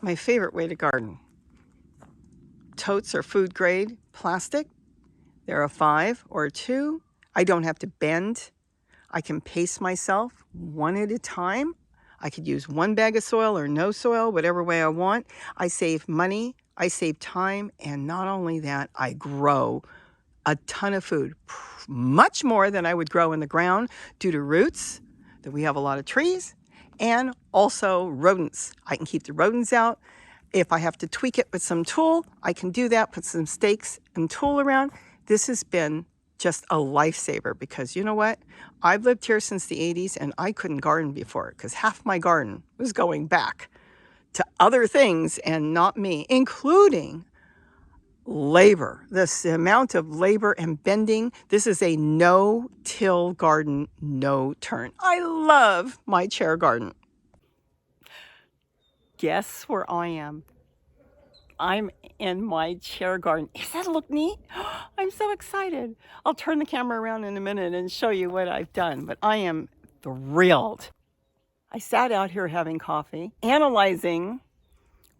My favorite way to garden. Totes are food grade plastic. They're a 5 or a 2. I don't have to bend. I can pace myself one at a time. I could use one bag of soil or no soil, whatever way I want. I save money, I save time, and not only that, I grow a ton of food, much more than I would grow in the ground due to roots, that we have a lot of trees, and also rodents. I can keep the rodents out. If I have to tweak it with some tool, I can do that, put some stakes and tool around. This has been just a lifesaver because you know what? I've lived here since the 80s and I couldn't garden before because half my garden was going back to other things and not me, including labor. This amount of labor and bending. This is a no-till garden, no turn. I love my chair garden. Guess where I am? I'm in my chair garden. Does that look neat? I'm so excited. I'll turn the camera around in a minute and show you what I've done, but I am thrilled. I sat out here having coffee, analyzing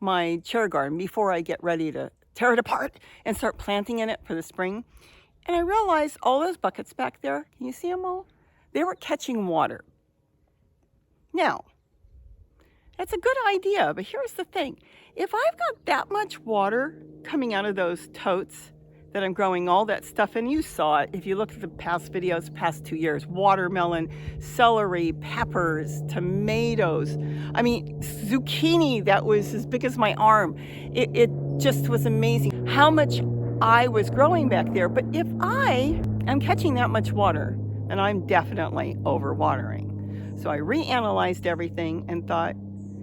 my chair garden before I get ready to tear it apart and start planting in it for the spring. And I realized all those buckets back there, can you see them all? They were catching water. Now, that's a good idea, but here's the thing. If I've got that much water coming out of those totes that I'm growing all that stuff in, you saw it if you look at the past videos, past 2 years, watermelon, celery, peppers, tomatoes, I mean, zucchini that was as big as my arm. It just was amazing how much I was growing back there. But if I am catching that much water, then I'm definitely overwatering. So I reanalyzed everything and thought,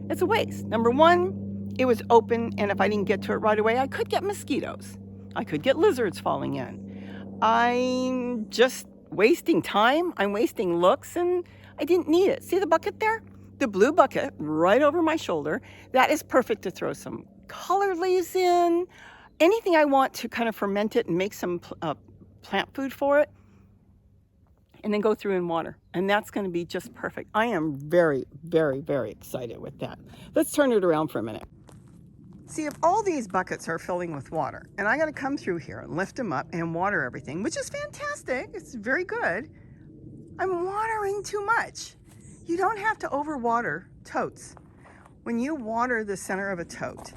it's a waste. Number one, it was open, and if I didn't get to it right away, I could get mosquitoes. I could get lizards falling in. I'm just wasting time. I'm wasting looks, and I didn't need it. See the bucket there? The blue bucket right over my shoulder. That is perfect to throw some color leaves in. Anything I want to kind of ferment it and make some plant food for it. And then go through and water. And that's going to be just perfect. I am very, very, very excited with that. Let's turn it around for a minute. See, if all these buckets are filling with water, and I got to come through here and lift them up and water everything, which is fantastic. It's very good. I'm watering too much. You don't have to overwater totes. When you water the center of a tote,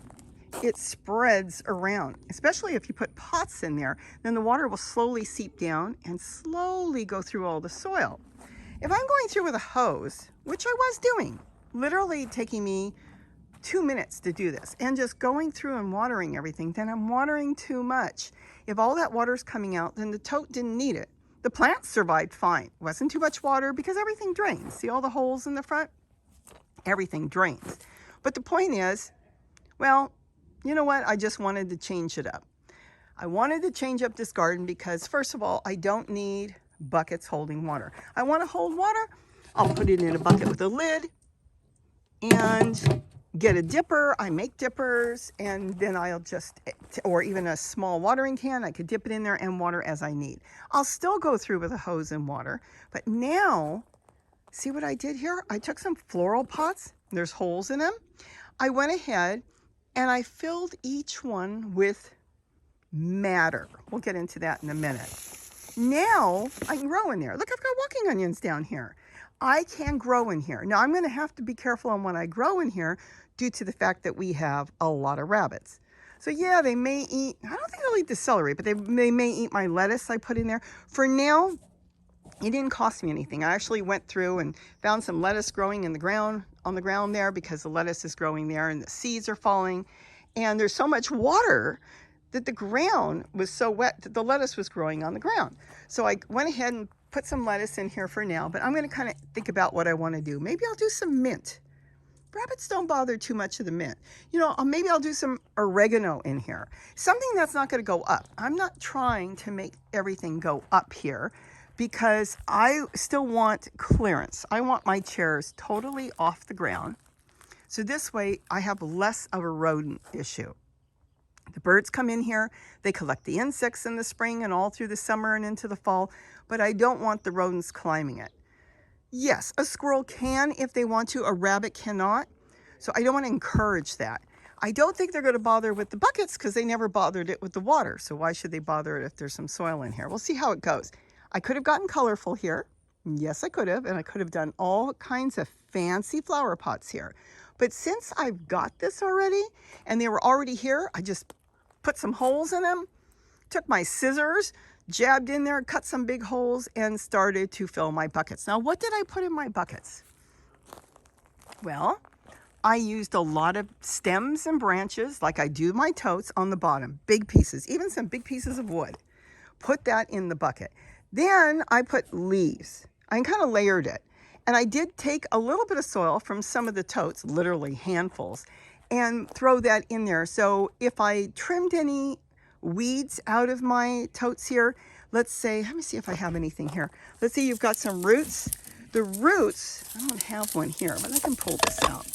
it spreads around, especially if you put pots in there, then the water will slowly seep down and slowly go through all the soil. If I'm going through with a hose, which I was doing, literally taking me 2 minutes to do this, and just going through and watering everything, then I'm watering too much. If all that water's coming out, then the tote didn't need it. The plants survived fine. It wasn't too much water because everything drains. See all the holes in the front? Everything drains. But the point is, well, you know what? I just wanted to change it up. I wanted to change up this garden because, first of all, I don't need buckets holding water. I want to hold water. I'll put it in a bucket with a lid and get a dipper. I make dippers, and then I'll just, or even a small watering can, I could dip it in there and water as I need. I'll still go through with a hose and water, but now, see what I did here? I took some floral pots. There's holes in them. I went ahead and I filled each one with matter. We'll get into that in a minute. Now I can grow in there. Look, I've got walking onions down here. I can grow in here. Now I'm going to have to be careful on when I grow in here due to the fact that we have a lot of rabbits. So yeah, they may eat, I don't think they'll eat the celery, but they may eat my lettuce I put in there. For now, it didn't cost me anything. I actually went through and found some lettuce growing in the ground, on the ground there, because the lettuce is growing there and the seeds are falling. And there's so much water that the ground was so wet that the lettuce was growing on the ground. So I went ahead and put some lettuce in here for now, but I'm going to kind of think about what I want to do. Maybe I'll do some mint. Rabbits don't bother too much of the mint. You know, maybe I'll do some oregano in here. Something that's not going to go up. I'm not trying to make everything go up here, because I still want clearance. I want my chairs totally off the ground. So this way I have less of a rodent issue. The birds come in here, they collect the insects in the spring and all through the summer and into the fall, but I don't want the rodents climbing it. Yes, a squirrel can if they want to, a rabbit cannot. So I don't want to encourage that. I don't think they're going to bother with the buckets because they never bothered it with the water. So why should they bother it if there's some soil in here? We'll see how it goes. I could have gotten colorful here. Yes, I could have. And I could have done all kinds of fancy flower pots here. But since I've got this already and they were already here, I just put some holes in them, took my scissors, jabbed in there, cut some big holes, and started to fill my buckets. Now, what did I put in my buckets? Well, I used a lot of stems and branches like I do my totes on the bottom, big pieces, even some big pieces of wood. Put that in the bucket. Then I put leaves. I kind of layered it. And I did take a little bit of soil from some of the totes, literally handfuls, and throw that in there. So if I trimmed any weeds out of my totes here, let's say, let me see if I have anything here. Let's say you've got some roots. The roots, I don't have one here, but I can pull this out.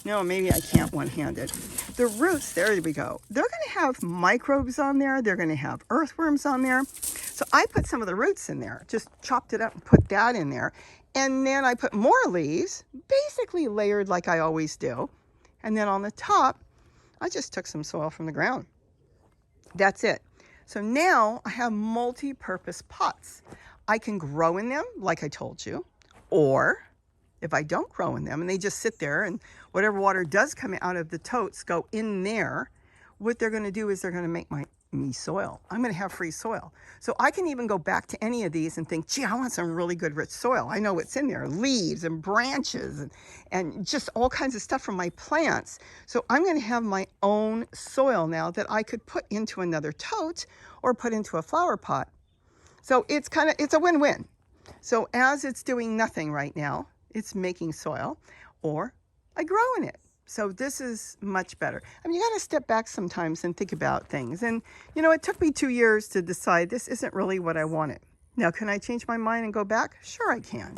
No, maybe I can't one-handed. The roots, there we go. They're going to have microbes on there. They're going to have earthworms on there. So I put some of the roots in there, just chopped it up and put that in there. And then I put more leaves, basically layered like I always do. And then on the top, I just took some soil from the ground. That's it. So now I have multi-purpose pots. I can grow in them, like I told you, or if I don't grow in them and they just sit there and whatever water does come out of the totes go in there, what they're going to do is they're going to make me soil. I'm going to have free soil. So I can even go back to any of these and think, gee, I want some really good rich soil. I know what's in there, leaves and branches and just all kinds of stuff from my plants. So I'm going to have my own soil now that I could put into another tote or put into a flower pot. So it's a win-win. So as it's doing nothing right now, it's making soil, or I grow in it. So this is much better. I mean, you got to step back sometimes and think about things. And, you know, it took me 2 years to decide this isn't really what I wanted. Now, can I change my mind and go back? Sure, I can.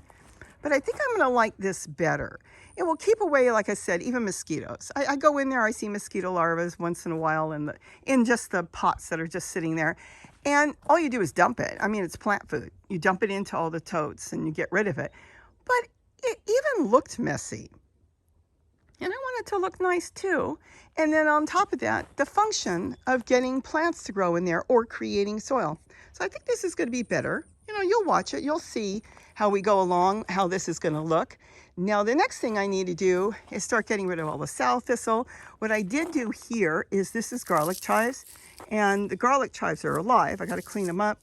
But I think I'm going to like this better. It will keep away, like I said, even mosquitoes. I go in there, I see mosquito larvae once in a while in just the pots that are just sitting there. And all you do is dump it. I mean, it's plant food. You dump it into all the totes and you get rid of it. But it even looked messy. And I want it to look nice too. And then on top of that, the function of getting plants to grow in there or creating soil. So I think this is going to be better. You know, you'll watch it. You'll see how we go along, how this is going to look. Now, the next thing I need to do is start getting rid of all the sow thistle. What I did do here is this is garlic chives. And the garlic chives are alive. I got to clean them up.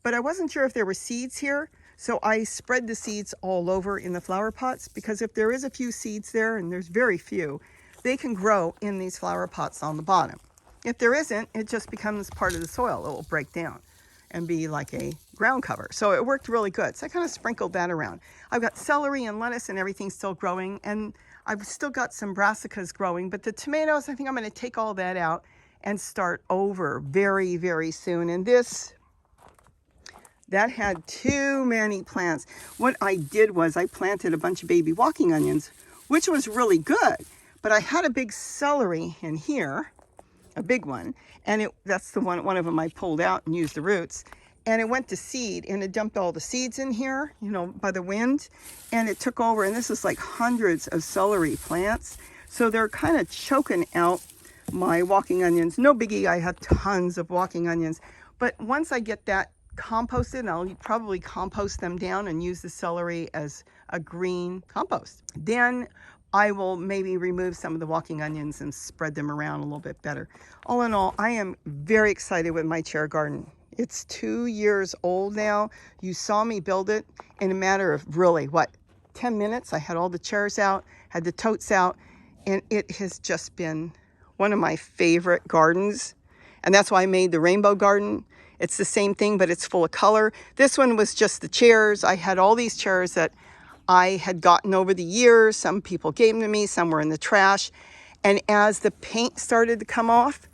But I wasn't sure if there were seeds here. So I spread the seeds all over in the flower pots, because if there is a few seeds there, and there's very few, they can grow in these flower pots on the bottom. If there isn't, it just becomes part of the soil. It will break down and be like a ground cover. So it worked really good. So I kind of sprinkled that around. I've got celery and lettuce and everything still growing, and I've still got some brassicas growing, but the tomatoes, I think I'm going to take all that out and start over very, very soon. And that had too many plants. What I did was I planted a bunch of baby walking onions, which was really good. But I had a big celery in here, a big one, and that's the one of them I pulled out and used the roots. And it went to seed, and it dumped all the seeds in here, you know, by the wind, and it took over. And this is like hundreds of celery plants. So they're kind of choking out my walking onions. No biggie, I have tons of walking onions. But once I get that composted, and I'll probably compost them down and use the celery as a green compost. Then I will maybe remove some of the walking onions and spread them around a little bit better. All in all, I am very excited with my chair garden. It's 2 years old now. You saw me build it in a matter of really, 10 minutes. I had all the chairs out, had the totes out, and it has just been one of my favorite gardens. And that's why I made the rainbow garden. It's the same thing, but it's full of color. This one was just the chairs. I had all these chairs that I had gotten over the years. Some people gave them to me, some were in the trash. And as the paint started to come off,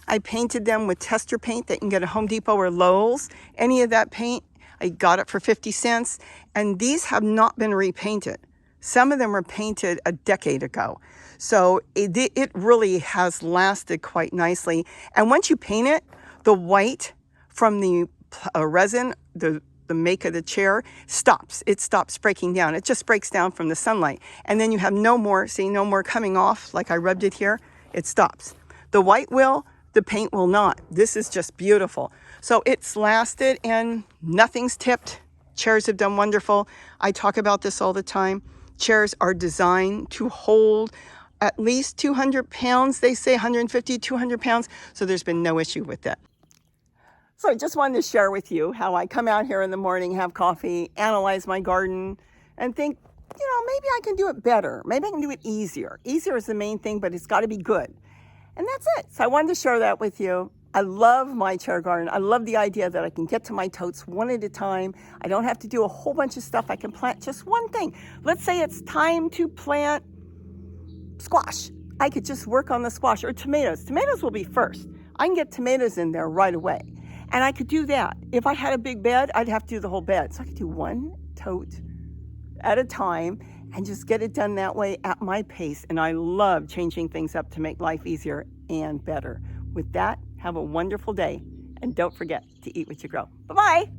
I painted them with tester paint that you can get at Home Depot or Lowe's. Any of that paint, I got it for 50 cents. And these have not been repainted. Some of them were painted a decade ago. So it really has lasted quite nicely. And once you paint it, the white from the resin, the make of the chair, stops. It stops breaking down. It just breaks down from the sunlight. And then you have no more coming off, like I rubbed it here. it stops. The white will, the paint will not. This is just beautiful. So it's lasted and nothing's tipped. Chairs have done wonderful. I talk about this all the time. Chairs are designed to hold at least 200 pounds. They say 150, 200 pounds. So there's been no issue with that. So I just wanted to share with you how I come out here in the morning, have coffee, analyze my garden, and think, maybe I can do it better. Maybe I can do it easier. Easier is the main thing, but it's got to be good. And that's it. So I wanted to share that with you. I love my chair garden. I love the idea that I can get to my totes one at a time. I don't have to do a whole bunch of stuff. I can plant just one thing. Let's say it's time to plant squash. I could just work on the squash, or tomatoes. Tomatoes will be first. I can get tomatoes in there right away. And I could do that. If I had a big bed, I'd have to do the whole bed. So I could do one tote at a time and just get it done that way at my pace. And I love changing things up to make life easier and better. With that, have a wonderful day. And don't forget to eat what you grow. Bye-bye.